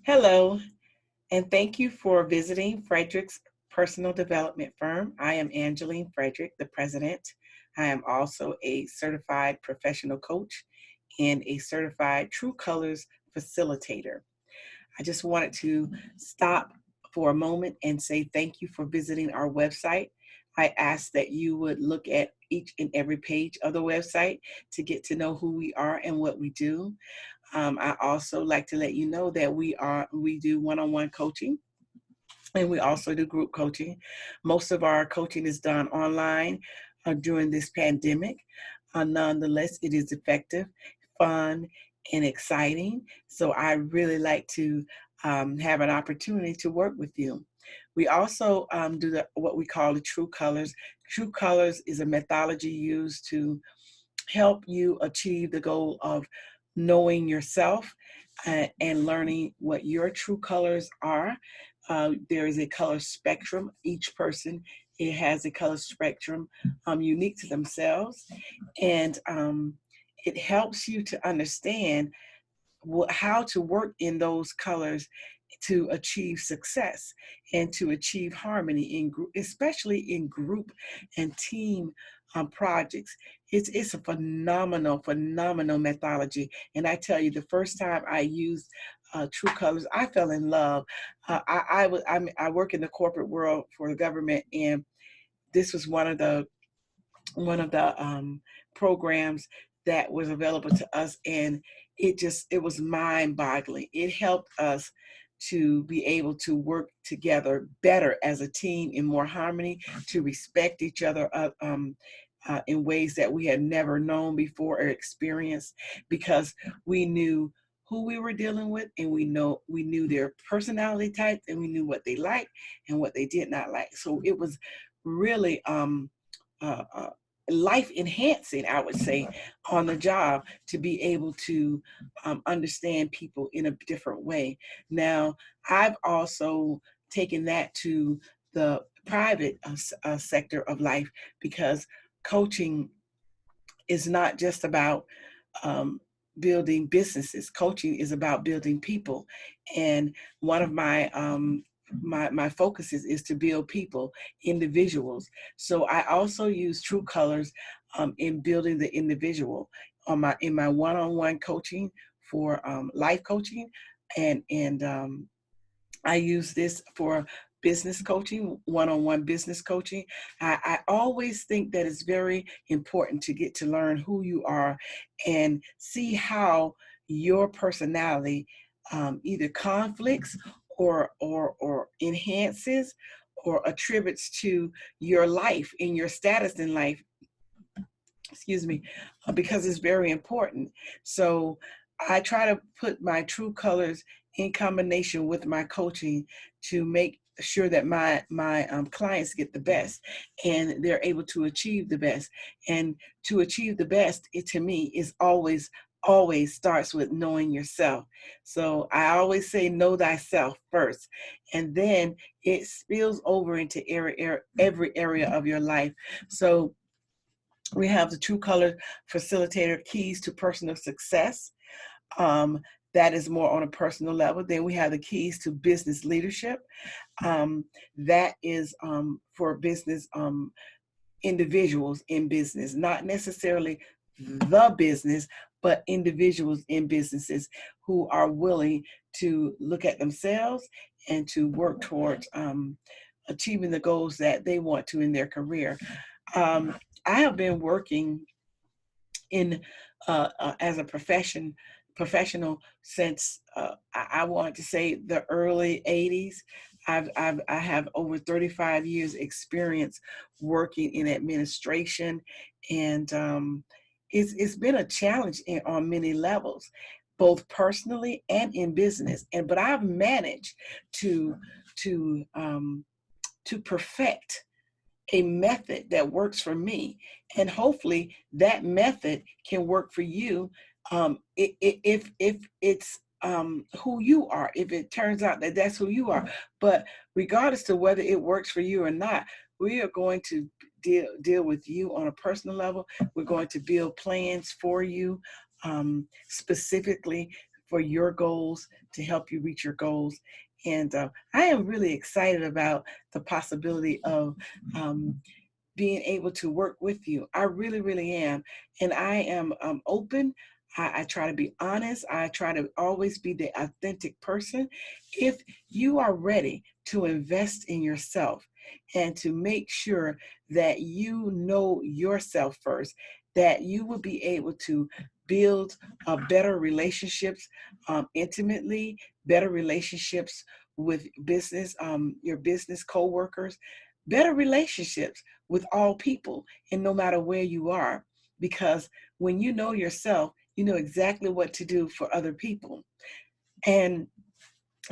Hello, and thank you for visiting Frederick's personal development firm. I am Angelene Frederick, the president. I am also a certified professional coach and a certified TrueColors Facilitator. I just wanted to stop for a moment and say thank you for visiting our website. I ask that you would look at each and every page of the website to get to know who we are and what we do. I also like to let you know that we do one-on-one coaching, and we also do group coaching. Most of our coaching is done online during this pandemic. Nonetheless, it is effective, fun, and exciting. So I really like to have an opportunity to work with you. We also do what we call the True Colors. True Colors is a methodology used to help you achieve the goal of knowing yourself and learning what your true colors are. There is a color spectrum. Each person, it has a color spectrum unique to themselves, and it helps you to understand how to work in those colors to achieve success and to achieve harmony in group, especially in group and team projects. It's a phenomenal methodology. And I tell you, the first time I used True Colors, I fell in love. I work in the corporate world for the government, and this was one of the programs that was available to us, and it was mind-boggling. It helped us to be able to work together better as a team in more harmony, to respect each other in ways that we had never known before or experienced, because we knew who we were dealing with, and we knew their personality types, and we knew what they liked and what they did not like. So it was really uh, uh, life enhancing, I would say, on the job, to be able to understand people in a different way. Now, I've also taken that to the private sector of life, because coaching is not just about um, building businesses. Coaching is about building people, and one of my focuses is to build people, individuals. So I also use True Colors in building the individual in my one-on-one coaching for life coaching, and I use this for business coaching, one-on-one business coaching. I always think that it's very important to get to learn who you are and see how your personality either conflicts or enhances or attributes to your life and your status in life, excuse me, because it's very important. So I try to put my true colors in combination with my coaching to make sure that my clients get the best and they're able to achieve the best. And to achieve the best, it to me is always starts with knowing yourself. So I always say know thyself first, and then it spills over into every area of your life. So we have the True Color Facilitator Keys to Personal Success. Um, that is more on a personal level. Then we have the Keys to Business Leadership. That is for business individuals in business, not necessarily the business, but individuals in businesses who are willing to look at themselves and to work towards achieving the goals that they want to in their career. I have been working in as a professional since I want to say the early 80s. I have over 35 years experience working in administration, and it's been a challenge on many levels, both personally and in business. But I've managed to to um, to perfect a method that works for me, and hopefully that method can work for you, if it's who you are, if it turns out that that's who you are. But regardless of whether it works for you or not, we are going to deal with you on a personal level. We're going to build plans for you, specifically for your goals, to help you reach your goals. And I am really excited about the possibility of being able to work with you. I really, really am. And I am open. I try to be honest. I try to always be the authentic person. If you are ready to invest in yourself and to make sure that you know yourself first, that you will be able to build better relationships intimately, better relationships with business, your business coworkers, better relationships with all people, and no matter where you are, because when you know yourself, you know exactly what to do for other people. And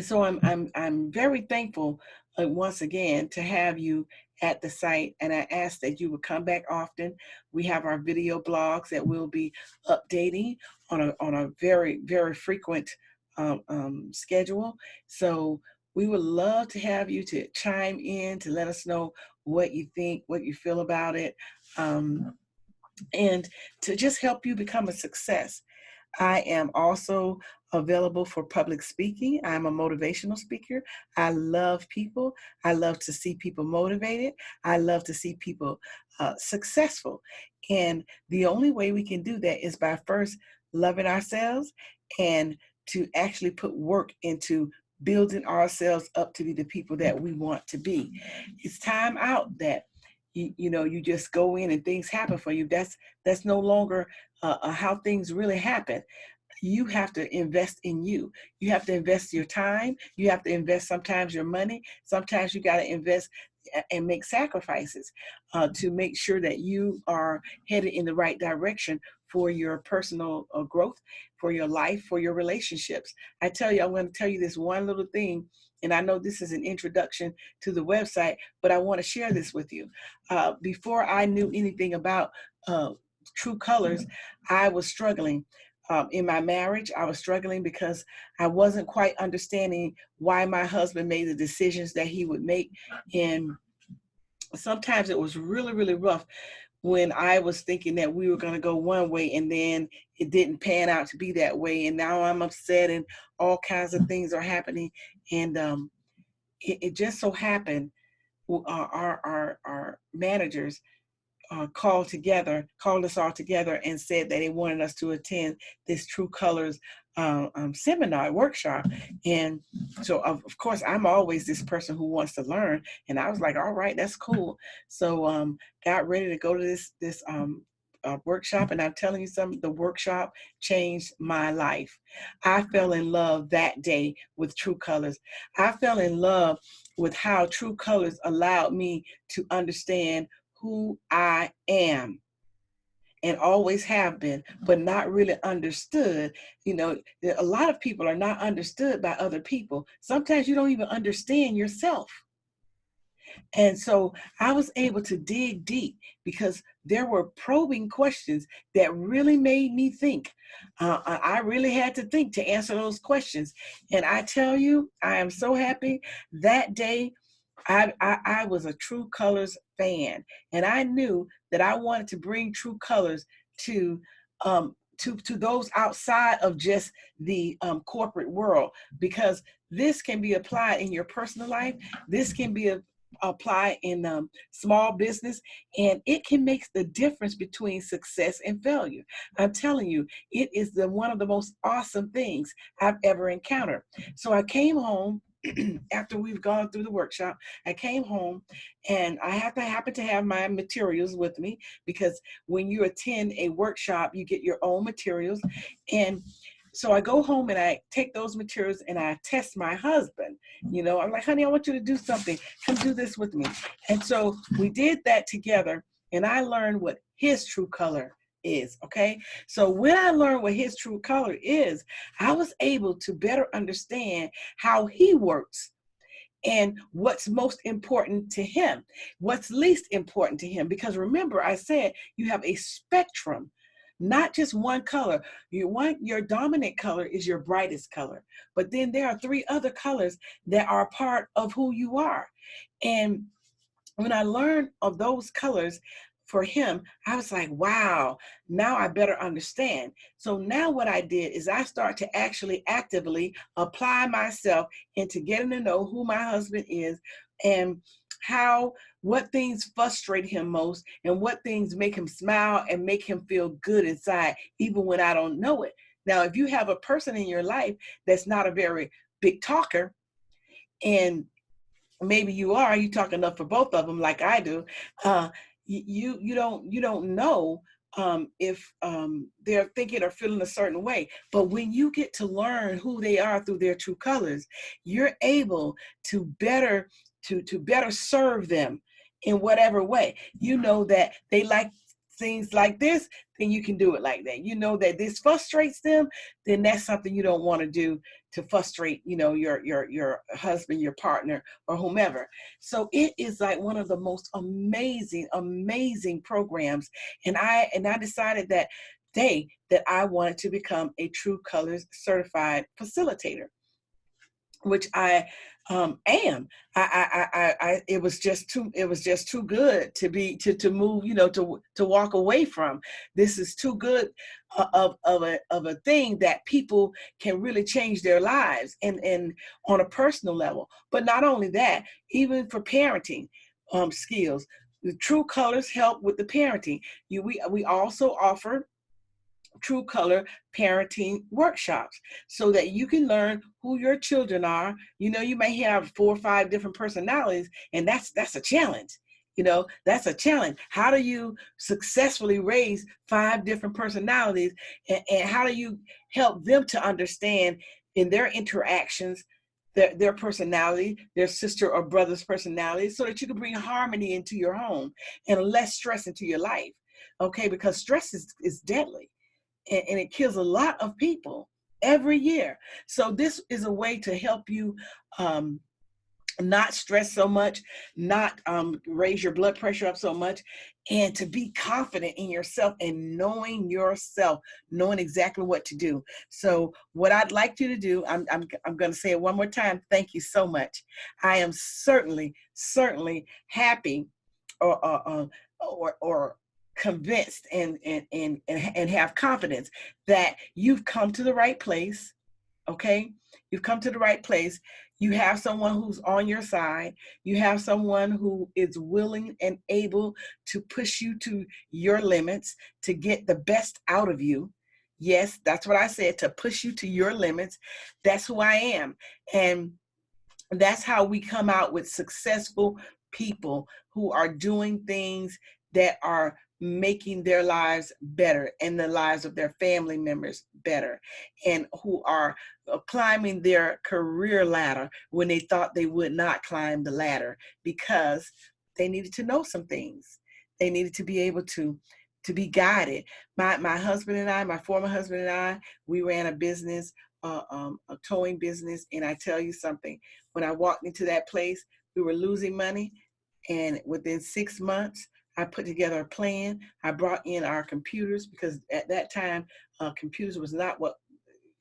so I'm very thankful once again to have you at the site, and I ask that you would come back often. We have our video blogs that we'll be updating on a very, very frequent schedule. So we would love to have you to chime in, to let us know what you think, what you feel about it, and to just help you become a success. I am also available for public speaking. I'm a motivational speaker. I love people. I love to see people motivated. I love to see people successful. And the only way we can do that is by first loving ourselves and to actually put work into building ourselves up to be the people that we want to be. It's time out that you know, you just go in and things happen for you. That's no longer how things really happen. You have to invest in you. You have to invest your time. You have to invest sometimes your money. Sometimes you got to invest and make sacrifices to make sure that you are headed in the right direction for your personal growth, for your life, for your relationships. I tell you, I'm going to tell you this one little thing, and I know this is an introduction to the website, but I want to share this with you. Before I knew anything about TrueColors, I was struggling. In my marriage, I was struggling because I wasn't quite understanding why my husband made the decisions that he would make. And sometimes it was really, really rough when I was thinking that we were going to go one way and then it didn't pan out to be that way. And now I'm upset and all kinds of things are happening. And it just so happened our managers called us all together and said that they wanted us to attend this TrueColors seminar workshop. And so of course I'm always this person who wants to learn, and I was like, all right, that's cool. So got ready to go to this workshop, and I'm telling you something, the workshop changed my life. I fell in love that day with TrueColors. I fell in love with how TrueColors allowed me to understand who I am and always have been, but not really understood. You know, a lot of people are not understood by other people. Sometimes you don't even understand yourself. And so I was able to dig deep because there were probing questions that really made me think. I really had to think to answer those questions. And I tell you, I am so happy that day. I was a TrueColors fan, and I knew that I wanted to bring TrueColors to to those outside of just the corporate world, because this can be applied in your personal life. This can be applied in small business, and it can make the difference between success and failure. I'm telling you, it is one of the most awesome things I've ever encountered. So I came home after we've gone through the workshop. I came home and I happen to have my materials with me, because when you attend a workshop, you get your own materials. And so I go home and I take those materials and I test my husband. You know, I'm like, honey, I want you to do something. Come do this with me. And so we did that together, and I learned what his true color is. Okay. So when I learned what his true color is, I was able to better understand how he works and what's most important to him, what's least important to him. Because remember, I said you have a spectrum, not just one color. Your dominant color is your brightest color, but then there are 3 other colors that are part of who you are. And when I learned of those colors for him, I was like, wow, now I better understand. So now what I did is I start to actually actively apply myself into getting to know who my husband is and what things frustrate him most and what things make him smile and make him feel good inside, even when I don't know it. Now, if you have a person in your life that's not a very big talker, and maybe you talk enough for both of them like I do, uh, you don't know if they're thinking or feeling a certain way. But when you get to learn who they are through their true colors, you're able to better serve them in whatever way. You know that they like things like this, then you can do it like that. You know that this frustrates them, then that's something you don't want to do to frustrate, your husband, your partner, or whomever. So it is like one of the most amazing programs. And I decided that day that I wanted to become a TrueColors certified facilitator, which I am. It was just too good to be to move, to walk away from. This is too good of a thing that people can really change their lives and on a personal level. But not only that, even for parenting skills, the True Colors help with the parenting. We also offer True Color parenting workshops so that you can learn who your children are. You may have 4 or 5 different personalities, and that's a challenge. That's a challenge. How do you successfully raise 5 different personalities, and how do you help them to understand in their interactions their personality, their sister or brother's personality, so that you can bring harmony into your home and less stress into your life? Okay, because stress is deadly, and it kills a lot of people every year. So this is a way to help you not stress so much, not raise your blood pressure up so much, and to be confident in yourself and knowing yourself, knowing exactly what to do. So what I'd like you to do, I'm going to say it one more time. Thank you so much. I am certainly happy or convinced and have confidence that you've come to the right place. Okay, you've come to the right place. You have someone who's on your side. You have someone who is willing and able to push you to your limits to get the best out of you. Yes, that's what I said, to push you to your limits. That's who I am. And that's how we come out with successful people who are doing things that are making their lives better and the lives of their family members better, and who are climbing their career ladder when they thought they would not climb the ladder because they needed to know some things. They needed to be able to be guided. My husband and I, my former husband and I, we ran a business, a towing business, and I tell you something, when I walked into that place, we were losing money, and within 6 months, I put together a plan. I brought in our computers because at that time, computers was not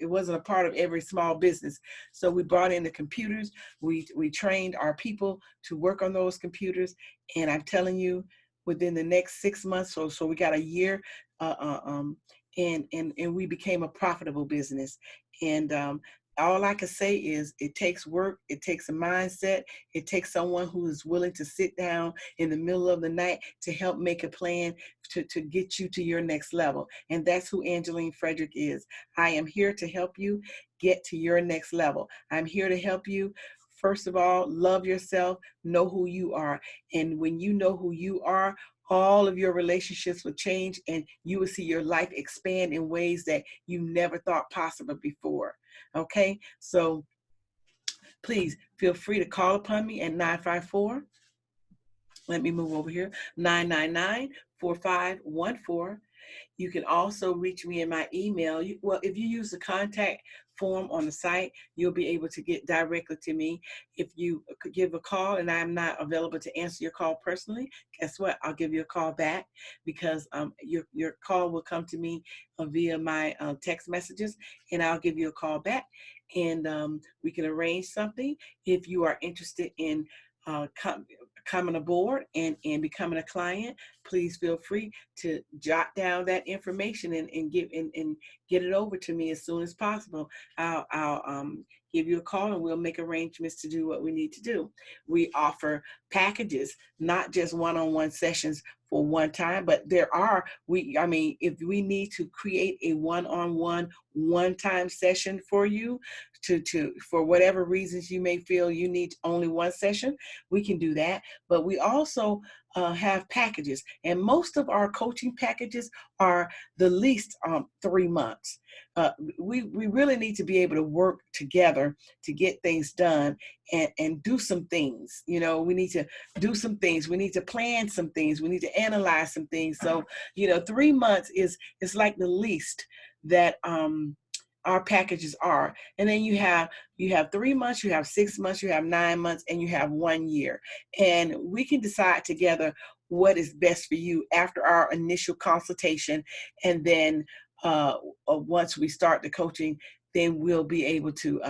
it wasn't a part of every small business. So we brought in the computers. We trained our people to work on those computers, and I'm telling you, within the next 6 months, so we got a year, and we became a profitable business. And all I can say is it takes work, it takes a mindset, it takes someone who is willing to sit down in the middle of the night to help make a plan to get you to your next level. And that's who Angelene Frederick is. I am here to help you get to your next level. I'm here to help you. First of all, love yourself, know who you are. And when you know who you are, all of your relationships will change, and you will see your life expand in ways that you never thought possible before. Okay, so please feel free to call upon me at 954. Let me move over here, 999-4514. You can also reach me in my email. Well, if you use the contact form on the site, you'll be able to get directly to me. If you could give a call and I'm not available to answer your call personally, guess what? I'll give you a call back, because your call will come to me via my text messages, and I'll give you a call back, and we can arrange something. If you are interested in coming aboard and becoming a client, please feel free to jot down that information and get it over to me as soon as possible. I'll give you a call and we'll make arrangements to do what we need to do. We offer packages, not just one-on-one sessions for one time, but I mean, if we need to create a one-on-one one-time session for you for whatever reasons you may feel you need only one session, we can do that. But we also have packages, and most of our coaching packages are the least 3 months. We really need to be able to work together to get things done and do some things. You know, we need to do some things. We need to plan some things. We need to analyze some things. So, you know, 3 months is like the least that our packages are. And then you have 3 months, you have 6 months, you have 9 months, and you have 1 year. And we can decide together what is best for you after our initial consultation. And then once we start the coaching, then we'll be able to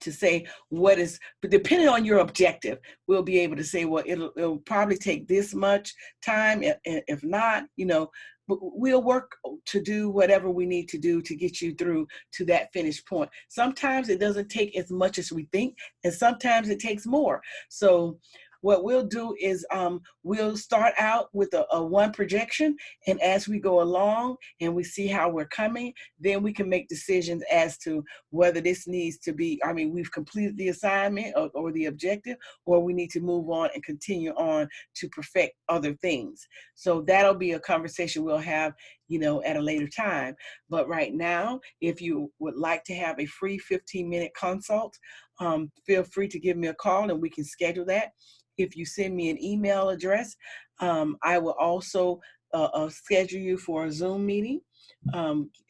say but depending on your objective, we'll be able to say, well, it'll probably take this much time. If not, you know, we'll work to do whatever we need to do to get you through to that finished point. Sometimes it doesn't take as much as we think, and sometimes it takes more. So what we'll do is we'll start out with a one projection, and as we go along and we see how we're coming, then we can make decisions as to whether this needs to be, I mean, we've completed the assignment or the objective, or we need to move on and continue on to perfect other things. So that'll be a conversation we'll have, you know, at a later time. But right now, if you would like to have a free 15-minute consult, feel free to give me a call and we can schedule that. If you send me an email address, I will also schedule you for a Zoom meeting.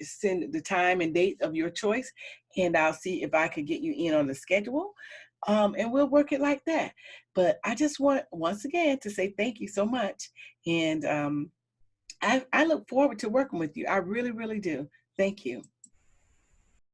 Send the time and date of your choice, and I'll see if I could get you in on the schedule. And we'll work it like that. But I just want, once again, to say thank you so much. And I look forward to working with you. I really, really do. Thank you.